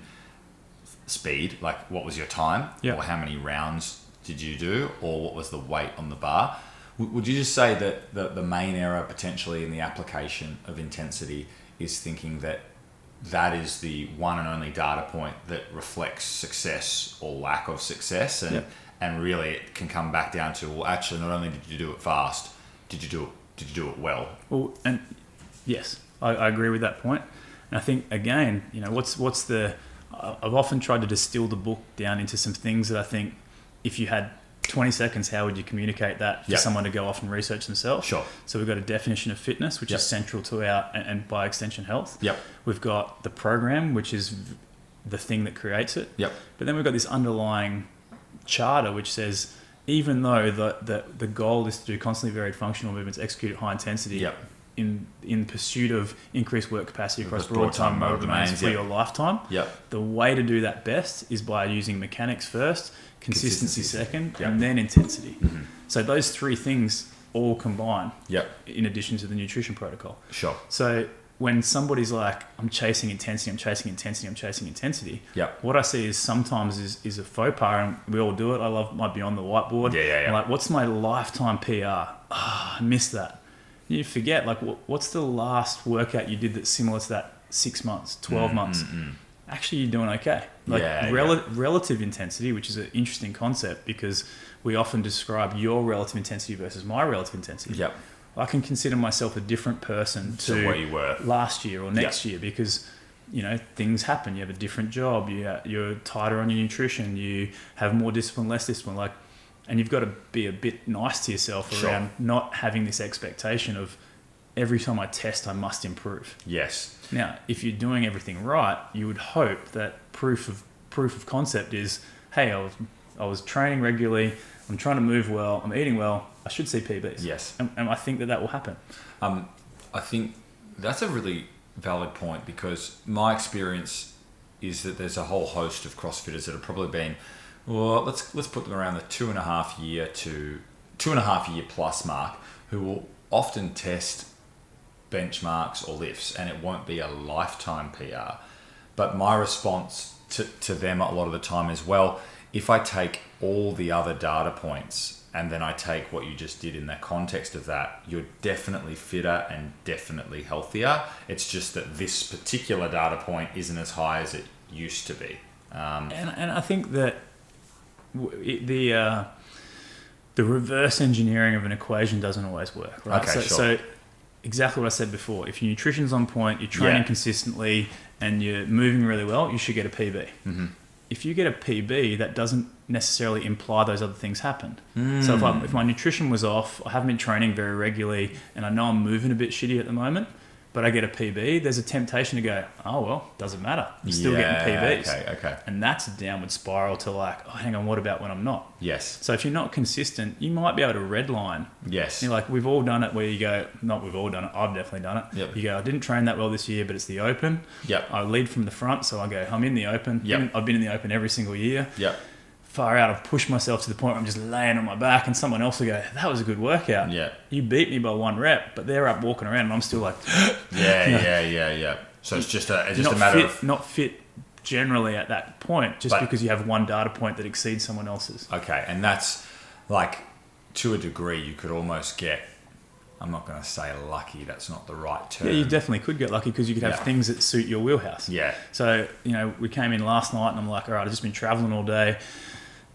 speed, like what was your time, or how many rounds did you do, or what was the weight on the bar. Would you just say that the main error potentially in the application of intensity is thinking that is the one and only data point that reflects success or lack of success, and really it can come back down to, well, actually, not only did you do it fast, did you do it well? Well, and yes, I agree with that point. And I think again, what's the? I've often tried to distill the book down into some things that I think, if you had 20 seconds, how would you communicate that for someone to go off and research themselves? Sure. So we've got a definition of fitness, which is central to our, and by extension, health. Yep. We've got the program, which is the thing that creates it. Yep. But then we've got this underlying charter, which says, even though the goal is to do constantly varied functional movements executed at high intensity in pursuit of increased work capacity across broad time motor domains for your lifetime, the way to do that best is by using mechanics first, consistency second, and then intensity. Mm-hmm. So those three things all combine in addition to the nutrition protocol. Sure. So when somebody's like, I'm chasing intensity, what I see is sometimes is a faux pas, and we all do it. I love my Beyond the Whiteboard. I'm like, what's my lifetime PR? I missed that. You forget, like, what's the last workout you did that's similar to that 6 months, 12 months? Actually, you're doing okay. Like relative intensity, which is an interesting concept because we often describe your relative intensity versus my relative intensity. Yep. I can consider myself a different person to where you were last year or next year because things happen. You have a different job. You're tighter on your nutrition. You have more discipline, less discipline. And you've got to be a bit nice to yourself around not having this expectation of every time I test, I must improve. Yes. Now, if you're doing everything right, you would hope that proof of concept is, hey, I was training regularly. I'm trying to move well. I'm eating well. I should see PBs. Yes. And I think that will happen. I think that's a really valid point, because my experience is that there's a whole host of CrossFitters that have probably been, well, let's put them around the 2.5 year to 2.5 year plus mark, who will often test benchmarks or lifts, and it won't be a lifetime PR. But my response to them a lot of the time is, well, if I take all the other data points and then I take what you just did in the context of that, you're definitely fitter and definitely healthier. It's just that this particular data point isn't as high as it used to be. And I think that the reverse engineering of an equation doesn't always work, right? Okay, so exactly what I said before. If your nutrition's on point, you're training consistently, and you're moving really well, you should get a PB. Mm-hmm. If you get a PB, that doesn't necessarily imply those other things happened. So if my nutrition was off, I haven't been training very regularly, and I know I'm moving a bit shitty at the moment, but I get a PB, there's a temptation to go, oh, well, doesn't matter. I'm still getting PBs. Okay. And that's a downward spiral to hang on, what about when I'm not? Yes. So if you're not consistent, you might be able to redline. Yes. You're like, we've all done it where you go, not we've all done it, I've definitely done it. Yep. You go, I didn't train that well this year, but it's the open. Yep. I lead from the front, so I go, I'm in the open. Yep. I've been in the open every single year. Yep. Far out, I've pushed myself to the point where I'm just laying on my back, and someone else will go, that was a good workout. Yeah. You beat me by 1 rep, but they're up walking around and I'm still like, Yeah. So it's just a matter of not fit generally at that point, because you have one data point that exceeds someone else's. Okay, and that's like, to a degree, you could almost get, I'm not going to say lucky, that's not the right term. Yeah, you definitely could get lucky, because you could have things that suit your wheelhouse. Yeah. So, we came in last night and I'm like, all right, I've just been traveling all day.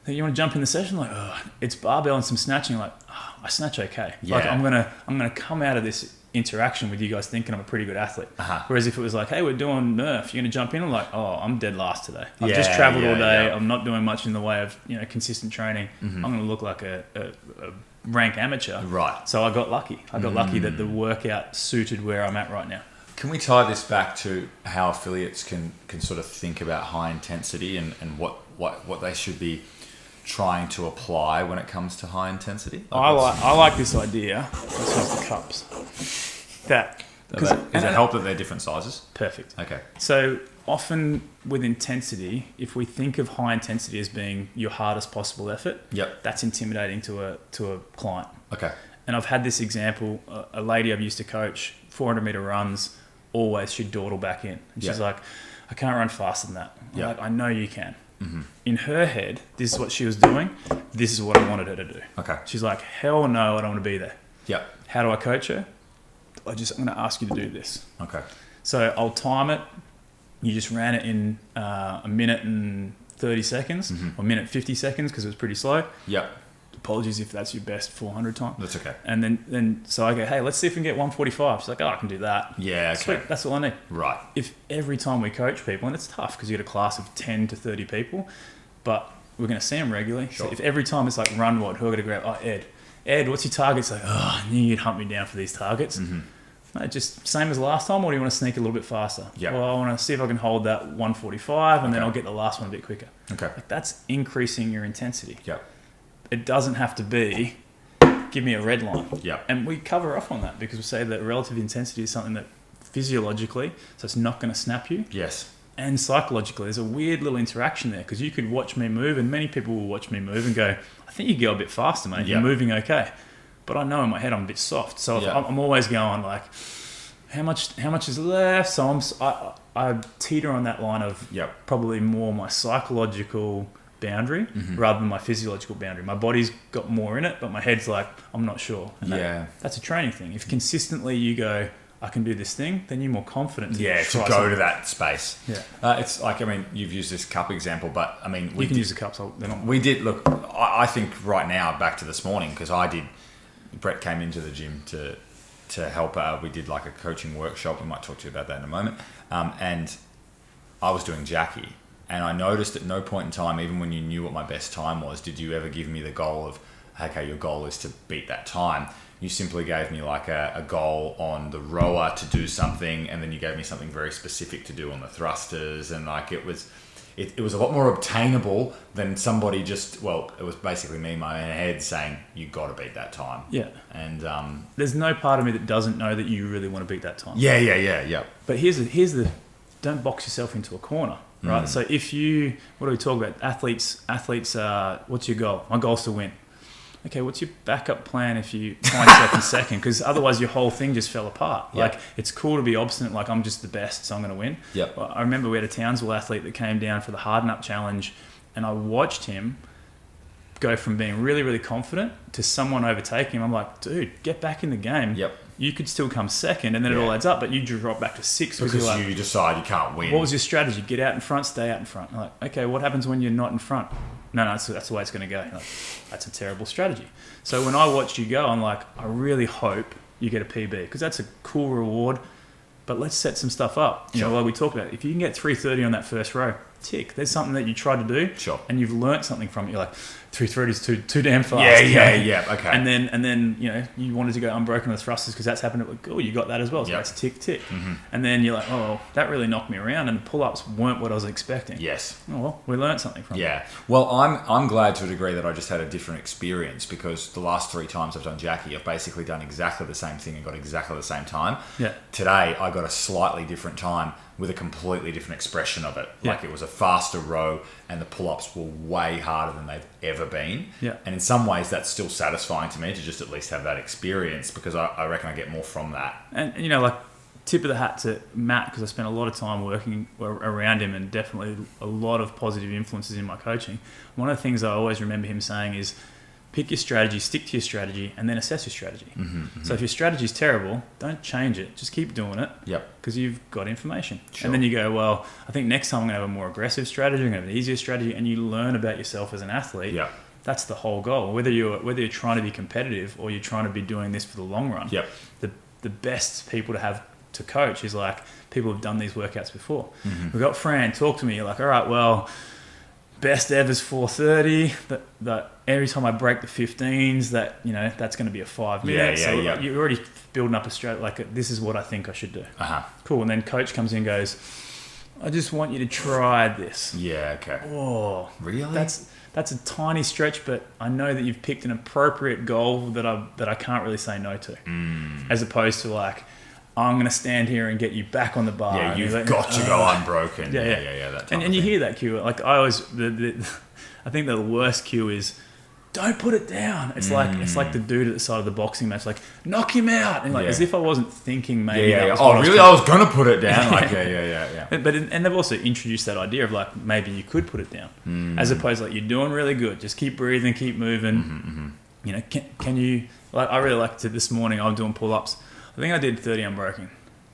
You want to jump in the session? Like, oh, it's barbell and some snatching. Like, oh, I snatch okay. Yeah. Like, I'm gonna come out of this interaction with you guys thinking I'm a pretty good athlete. Uh-huh. Whereas if it was like, hey, we're doing Nerf, you're gonna jump in. I'm like, oh, I'm dead last today. I've just traveled all day. I'm not doing much in the way of consistent training. Mm-hmm. I'm gonna look like a rank amateur. Right. So I got lucky. I got lucky that the workout suited where I'm at right now. Can we tie this back to how affiliates can sort of think about high intensity and what they should be trying to apply when it comes to high intensity? I like this idea. Let's use the cups. Does it help that they're different sizes? Perfect. Okay. So often with intensity, if we think of high intensity as being your hardest possible effort, that's intimidating to a client. Okay. And I've had this example, a lady I've used to coach, 400 meter runs, always she'd dawdle back in. And she's like, I can't run faster than that. I'm like, I know you can. Mm-hmm. In her head, this is what she was doing. This is what I wanted her to do. Okay. She's like, hell no, I don't want to be there. Yep. How do I coach her? I'm going to ask you to do this. Okay. So I'll time it. You just ran it in a minute and 30 seconds, or a minute 50 seconds, because it was pretty slow. Yep. Apologies if that's your best 400 time. That's okay. And then so I go, hey, let's see if we can get 145. She's like, oh, I can do that. Yeah, okay. Sweet, that's all I need. Right. If every time we coach people, and it's tough because you get a class of 10 to 30 people, but we're going to see them regularly. Sure. So if every time it's like run what, who are going to grab? Oh, Ed, what's your target? It's like, oh, I knew you'd hunt me down for these targets. Mm-hmm. No, just same as last time, or do you want to sneak a little bit faster? Yeah. Well, I want to see if I can hold that 145, and then I'll get the last one a bit quicker. Okay. Like, that's increasing your intensity. Yep. It doesn't have to be, give me a red line. Yep. And we cover off on that because we say that relative intensity is something that physiologically, so it's not going to snap you. Yes. And psychologically, there's a weird little interaction there, because you could watch me move, and many people will watch me move and go, I think you go a bit faster, mate. You're moving okay. But I know in my head I'm a bit soft. So I'm always going like, how much is left? So I teeter on that line of probably more my psychological boundary rather than my physiological boundary. My body's got more in it, but my head's like, I'm not sure. And that's a training thing. If consistently you go, I can do this thing, then you're more confident to go to that space. Yeah. It's like, I mean, you've used this cup example, but I mean, you can use the cups. We did, look, I think right now, back to this morning, because Brett came into the gym to help. We did like a coaching workshop. We might talk to you about that in a moment. And I was doing Jackie, and I noticed at no point in time, even when you knew what my best time was, did you ever give me the goal of, okay, your goal is to beat that time. You simply gave me like a goal on the rower to do something, and then you gave me something very specific to do on the thrusters, and like it was a lot more obtainable than somebody just, well, it was basically me in my own head saying, you got to beat that time. Yeah. And there's no part of me that doesn't know that you really want to beat that time. Yeah. But here's the don't box yourself into a corner, right? So if you, what do we talk about? Athletes, what's your goal? My goal's to win. Okay, what's your backup plan if you find yourself in second? Because otherwise your whole thing just fell apart. Yep. Like, it's cool to be obstinate, like, I'm just the best, so I'm going to win. Yep. I remember we had a Townsville athlete that came down for the Harden Up Challenge, and I watched him go from being really, really confident to someone overtaking him. I'm like, dude, get back in the game. Yep. You could still come second, and then it all adds up, but you drop back to 6 because you're like, you decide you can't win. what was your strategy? Get out in front, stay out in front. I'm like, okay, what happens when you're not in front? No, that's the way it's going to go. Like, that's a terrible strategy. So when I watched you go, I'm like, I really hope you get a PB, because that's a cool reward, but let's set some stuff up. You know, like we talked about, if you can get 330 on that first row, tick. There's something that you tried to do, and you've learnt something from it. You're like, 330 is too damn fast. Yeah, okay. And then you know, you wanted to go unbroken with thrusters because that's happened at, oh, you got that as well. So that's tick. Mm-hmm. And then you're like, oh, that really knocked me around, and the pull-ups weren't what I was expecting. Yes. Oh, well, we learned something from it. Yeah. Well, I'm glad to a degree that I just had a different experience, because the last 3 times I've done Jackie, I've basically done exactly the same thing and got exactly the same time. Yeah. Today, I got a slightly different time with a completely different expression of it. Yeah. Like, it was a faster row, and the pull-ups were way harder than they've ever been. Yeah. And in some ways, that's still satisfying to me to just at least have that experience, because I reckon I get more from that. And, you know, like, tip of the hat to Matt, because I spent a lot of time working around him, and definitely a lot of positive influences in my coaching. One of the things I always remember him saying is, pick your strategy, stick to your strategy, and then assess your strategy. So if your strategy is terrible, don't change it. Just keep doing it. Yep. Because you've got information. Sure. And then you go, well, I think next time I'm going to have a more aggressive strategy, I'm going to have an easier strategy, and you learn about yourself as an athlete. Yep. That's the whole goal. Whether you're trying to be competitive or you're trying to be doing this for the long run. Yep. The best people to have to coach is like people who've done these workouts before. We've got Fran, talk to me. You're like, all right, well, best ever's 430. That every time I break the 15s, that, you know, that's going to be a 5 minutes. Yeah. You're already building up a strategy. Like, this is what I think I should do. Cool. And then coach comes in and goes, I just want you to try this. Yeah. Okay. Oh, really? That's a tiny stretch, but I know that you've picked an appropriate goal that I can't really say no to. As opposed to like, I'm going to stand here and get you back on the bar. Yeah, you've got to go unbroken. Yeah. That and you hear that cue. Like, I always, I think the worst cue is, don't put it down. It's like the dude at the side of the boxing match, like, knock him out. And like, as if I wasn't thinking maybe. Yeah. That was Oh, really? I was going to put it down. Like, yeah. But they've also introduced that idea of like, maybe you could put it down, as opposed to like, you're doing really good. Just keep breathing, keep moving. You know, can you? Like, I really liked it this morning. I'm doing pull-ups. I think I did 30 unbroken.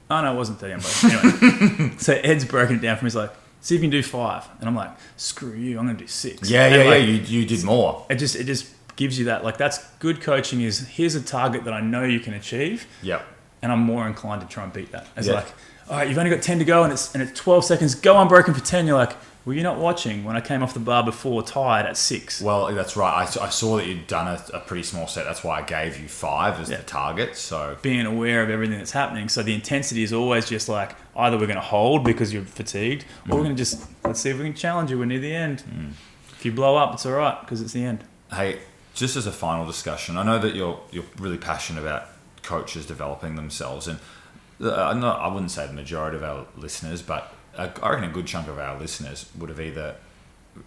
Oh no, it wasn't 30 unbroken. Anyway, so Ed's broken it down for me. He's like, see if you can do 5, and I'm like, screw you, I'm going to do 6. Yeah. You did more. It just gives you that, like, that's good coaching. Is here's a target that I know you can achieve. Yep. And I'm more inclined to try and beat that. It's like, all right, you've only got 10 to go, and it's 12 seconds. Go unbroken for 10. You're like, were you not watching when I came off the bar before tired at 6? Well, that's right. I saw that you'd done a pretty small set. That's why I gave you 5 as the target. So being aware of everything that's happening. So the intensity is always just like, either we're going to hold because you're fatigued, or we're going to just, let's see if we can challenge you. We're near the end. If you blow up, it's all right, because it's the end. Hey, just as a final discussion, I know that you're really passionate about coaches developing themselves, and I wouldn't say the majority of our listeners, but I reckon a good chunk of our listeners would have either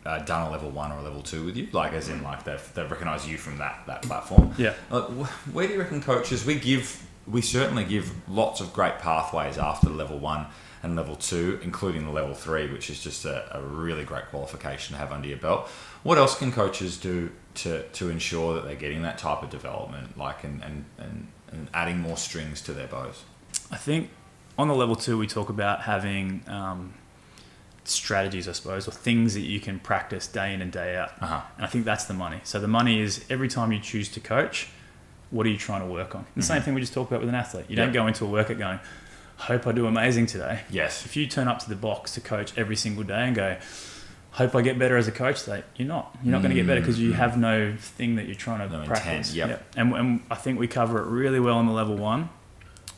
done a level 1 or a level 2 with you, like as in like they've recognised you from that platform. Yeah. Where do you reckon coaches, we certainly give lots of great pathways after level 1 and level 2, including the level 3, which is just a really great qualification to have under your belt. What else can coaches do to ensure that they're getting that type of development, like and adding more strings to their bows? I think on the level 2, we talk about having strategies, I suppose, or things that you can practice day in and day out. And I think that's the money. So the money is every time you choose to coach, what are you trying to work on? The same thing we just talked about with an athlete. You don't go into a workout going, hope I do amazing today. Yes. If you turn up to the box to coach every single day and go, hope I get better as a coach today, you're not going to get better because you have no thing that you're trying to practice. Intent, yep. And I think we cover it really well on the level 1,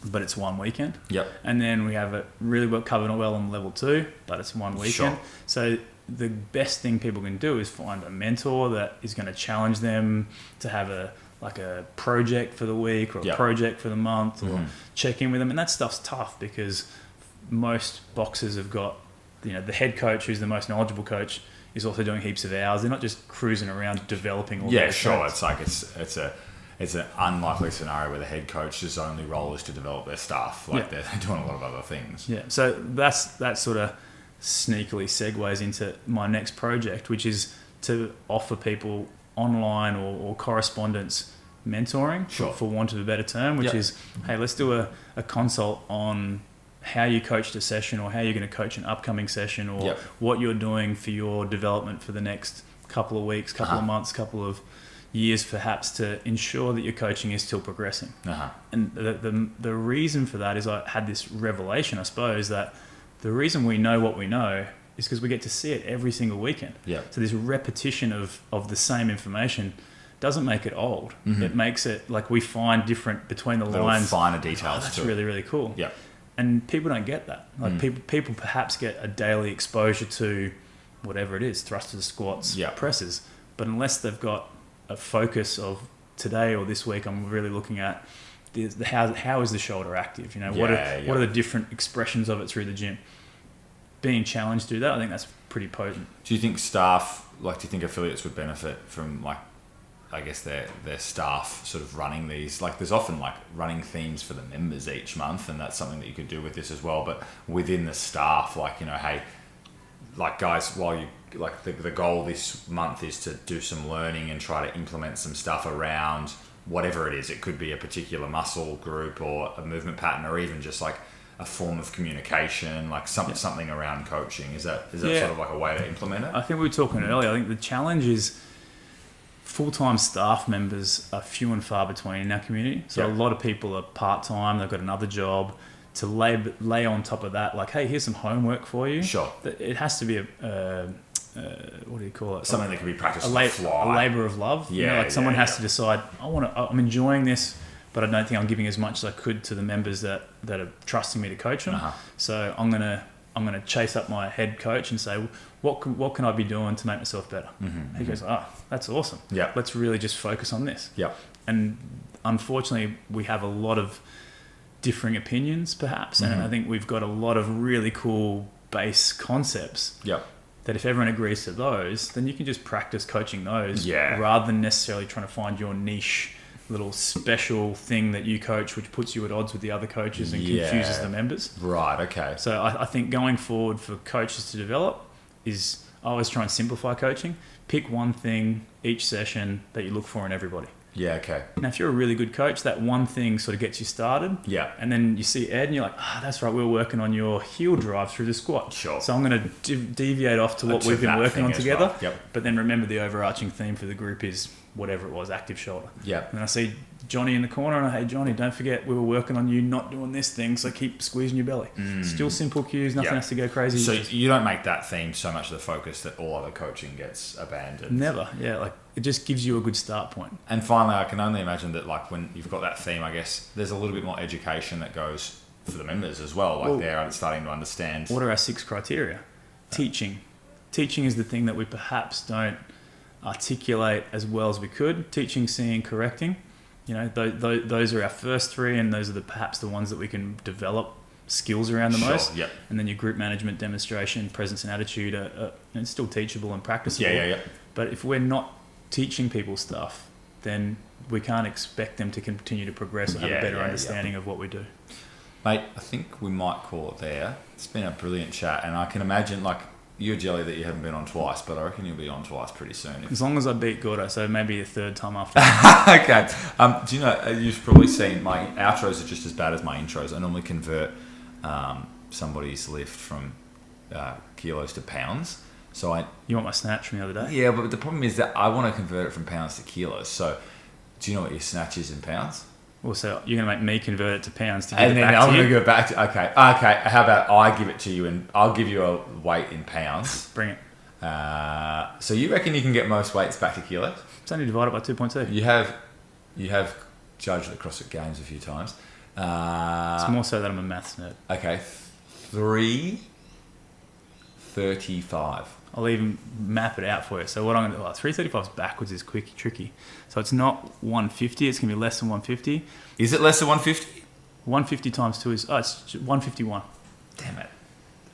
but it's one weekend. Yep. And then we have it really well covered well on level 2, but it's one weekend. Sure. So the best thing people can do is find a mentor that is going to challenge them to have a project for the week or a project for the month, or check in with them. And that stuff's tough because most boxers have got, the head coach, who's the most knowledgeable coach, is also doing heaps of hours. They're not just cruising around developing all Yeah, those sure. traits. It's like it's an unlikely scenario where the head coach's only role is to develop their staff. Like they're doing a lot of other things. Yeah. So that sort of sneakily segues into my next project, which is to offer people online or correspondence mentoring, for want of a better term, which is, hey, let's do a consult on how you coached a session, or how you're going to coach an upcoming session, or what you're doing for your development for the next couple of weeks, couple of months, couple of years perhaps, to ensure that your coaching is still progressing. And the reason for that is I had this revelation, I suppose, that the reason we know what we know is because we get to see it every single weekend. So this repetition of the same information doesn't make it old. It makes it like we find different between the lines. Finer details. That's really, really cool. Yeah. And people don't get that. Like people perhaps get a daily exposure to whatever it is, thrusters, squats, presses. But unless they've got a focus of today or this week, I'm really looking at how is the shoulder active? What are the different expressions of it through the gym? Being challenged to do that, I think that's pretty potent. Do you think do you think affiliates would benefit from, like, I guess their staff sort of running these? Like, there's often like running themes for the members each month, and that's something that you could do with this as well. But within the staff, like, hey, like, guys, while you, like, the goal this month is to do some learning and try to implement some stuff around whatever it is. It could be a particular muscle group or a movement pattern, or even just like a form of communication, like something around coaching. Is that sort of like a way to implement it? I think we were talking earlier. I think the challenge is full-time staff members are few and far between in our community. So a lot of people are part-time, they've got another job. To lay on top of that, like, hey, here's some homework for you. Sure. It has to be what do you call it? Something that can be practiced on the fly. A labour of love. Someone has to decide, I'm enjoying this, but I don't think I'm giving as much as I could to the members that are trusting me to coach them. So I'm gonna chase up my head coach and say, what can I be doing to make myself better? He goes, that's awesome. Yeah. Let's really just focus on this. Yeah. And unfortunately, we have a lot of differing opinions, perhaps, and I think we've got a lot of really cool base concepts. Yep. That if everyone agrees to those, then you can just practice coaching those, rather than necessarily trying to find your niche little special thing that you coach, which puts you at odds with the other coaches and confuses the members. Right. Okay. So I think going forward for coaches to develop is, I always try and simplify coaching. Pick one thing each session that you look for in everybody. Yeah, okay. Now, if you're a really good coach, that one thing sort of gets you started. Yeah. And then you see Ed and you're like, that's right, we were working on your heel drive through the squat. Sure. So I'm going to deviate off to what we've been working on together. Well. Yep. But then remember, the overarching theme for the group is whatever it was, active shoulder. Yeah. And I see Johnny in the corner and hey, Johnny, don't forget we were working on you not doing this thing, so keep squeezing your belly. Still simple cues, nothing has to go crazy. So you don't make that theme so much of the focus that all other coaching gets abandoned? Never, yeah. Like, it just gives you a good start point. And finally, I can only imagine that, like, when you've got that theme, I guess there's a little bit more education that goes for the members as well. Like, they're starting to understand. What are our 6 criteria? Teaching. Teaching is the thing that we perhaps don't articulate as well as we could. Teaching, seeing, correcting. Those are our first 3, and those are perhaps the ones that we can develop skills around the most. Yep. And then your group management, demonstration, presence and attitude are it's still teachable and practicable. Yeah. But if we're not teaching people stuff, then we can't expect them to continue to progress and have a better understanding of what we do. Mate, I think we might call it there. It's been a brilliant chat, and I can imagine, like, you're jelly that you haven't been on twice, but I reckon you'll be on twice pretty soon. As long as I beat Gordo, so maybe a 3rd time after. Okay. Do you know, you've probably seen my outros are just as bad as my intros. I normally convert somebody's lift from kilos to pounds. So you want my snatch from the other day? Yeah, but the problem is that I want to convert it from pounds to kilos. So do you know what your snatch is in pounds? Also, you're going to make me convert it to pounds to give And it then back I'm to going to you. go back to... Okay. How about I give it to you and I'll give you a weight in pounds. Bring it. So you reckon you can get most weights back to kilos? It's only divided by 2.2. You have judged the CrossFit Games a few times. It's more so that I'm a maths nerd. Okay, 335. I'll even map it out for you. So what I'm going to do, 335 backwards is tricky. So it's not 150. It's going to be less than 150. Is it less than 150? 150 times 2 is... Oh, it's 151. Damn it.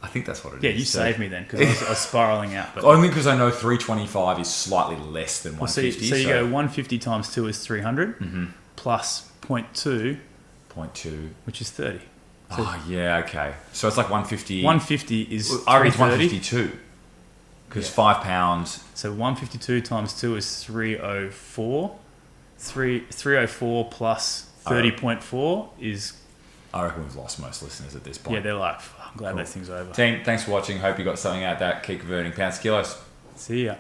I think that's what it is. Yeah, you saved me then because I was spiralling out. But Only because I know 325 is slightly less than 150. so you go 150 times 2 is 300 plus 0.2, 0.2. which is 30. So Oh, yeah, okay. So it's like 150. 150 is I reckon it's 330. 152. Because Yeah. 5 pounds. So 152 times 2 is 304. 304 plus 30.4 is... I reckon we've lost most listeners at this point. Yeah, they're like, I'm glad that thing's over. Team, thanks for watching. Hope you got something out of that. Keep converting pounds to kilos. See ya.